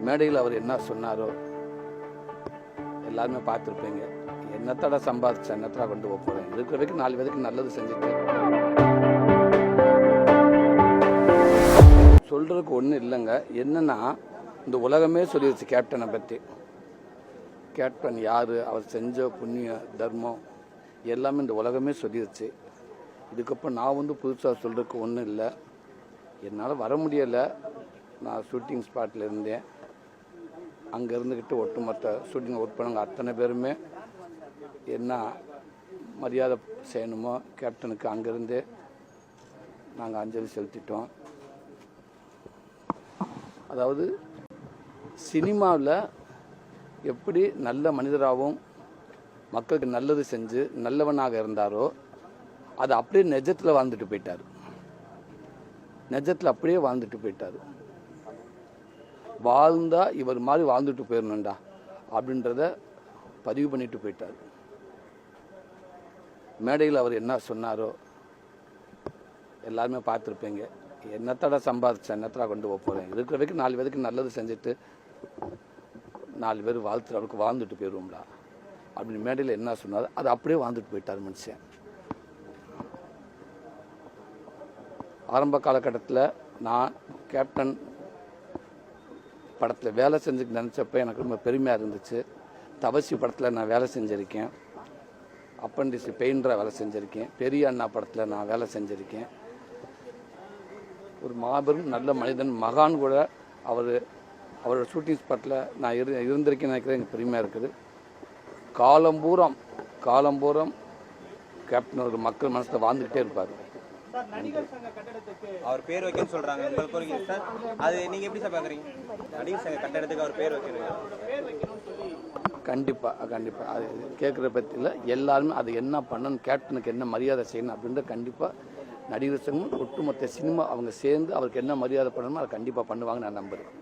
மேடையில் அவர் என்ன சொன்னாரோ எல்லாருமே பார்த்துருப்பீங்க. என்னத்தோட சம்பாதிச்ச என்னத்தோட கொண்டு போக போகிறேன், இருக்கிற வரைக்கும் 4 பேருக்கு நல்லது செஞ்சுட்டு சொல்கிறதுக்கு ஒன்றும் இல்லைங்க. என்னென்னா, இந்த உலகமே சொல்லிடுச்சு கேப்டனை பற்றி. கேப்டன் யார், அவர் செஞ்ச புண்ணிய தர்மம் எல்லாமே இந்த உலகமே சொல்லிடுச்சு. இதுக்கப்புறம் நான் புதுசாக சொல்கிறதுக்கு ஒன்றும் இல்லை. என்னால் வர முடியலை. நான் ஷூட்டிங் ஸ்பாட்டில் இருந்தேன். அங்கே இருந்துக்கிட்டு ஒட்டுமொத்த ஷூட்டிங் ஒர்க் பண்ணவங்க அத்தனை பேருமே என்ன மரியாதை செய்யணுமோ கேப்டனுக்கு அங்கேருந்தே நாங்கள் அஞ்சலி செலுத்திட்டோம். அதாவது சினிமாவில் எப்படி நல்ல மனிதராகவும் மக்களுக்கு நல்லது செஞ்சு நல்லவனாக இருந்தாரோ அது அப்படியே நிஜத்தில் வாழ்ந்துட்டு போயிட்டார். நிஜத்தில் அப்படியே வாழ்ந்துட்டு போயிட்டார். வாழ்ந்தா இவர் மாதிரி வாழ்ந்துட்டு போயிடணுண்டா அப்படின்றத பதிவு பண்ணிட்டு போயிட்டார். மேடையில் அவர் என்ன சொன்னாரோ எல்லாருமே பார்த்துருப்பீங்க. என்னத்தோட சம்பாதிச்ச என்னத்தோட கொண்டு போக போகிறேன், இருக்கிற வரைக்கும் 4 பேருக்கு நல்லது செஞ்சுட்டு 4 பேர் வாழ்த்துற அளவுக்கு வாழ்ந்துட்டு போயிடுவோம்டா அப்படின்னு மேடையில் என்ன சொன்னாரோ அது அப்படியே வாழ்ந்துட்டு போயிட்டார் மனுஷன். ஆரம்ப காலகட்டத்தில் நான் கேப்டன் படத்தில் வேலை செஞ்சுட்டு நினச்சப்ப எனக்கு ரொம்ப பெருமையாக இருந்துச்சு. தவசி படத்தில் நான் வேலை செஞ்சுருக்கேன். அப்பண்டிஸ் பெயிண்டராக வேலை செஞ்சுருக்கேன். பெரிய அண்ணா படத்தில் நான் வேலை செஞ்சுருக்கேன். ஒரு மாபெரும் நல்ல மனிதன், மகான் கூட அவரோட ஷூட்டிங் ஸ்பாட்டில் நான் இருந்திருக்கேன்னு நினைக்கிறேன். எனக்கு பெருமையாக இருக்குது. காலம்பூரம் கேப்டன் ஒரு மக்கள் மனசில் வாழ்ந்துக்கிட்டே இருப்பார். அவர் பேர் வைக்கணும்னு சொல்றாங்க. உங்களுக்கு சார் அது நீங்க எப்படி சார் பாக்குறீங்க? நடிகர் சங்க கட்டடத்துக்கு அவர் பேர் வைக்கணும். கண்டிப்பாக அது கேட்குற பற்றியில் எல்லாருமே அது என்ன பண்ணணும், கேப்டனுக்கு என்ன மரியாதை செய்யணும் அப்படின்ற கண்டிப்பாக நடிகர் சங்கம் ஒட்டுமொத்த சினிமா அவங்க சேர்ந்து அவருக்கு என்ன மரியாதை பண்ணணுமோ அதை கண்டிப்பாக பண்ணுவாங்க நான் நம்புகிறேன்.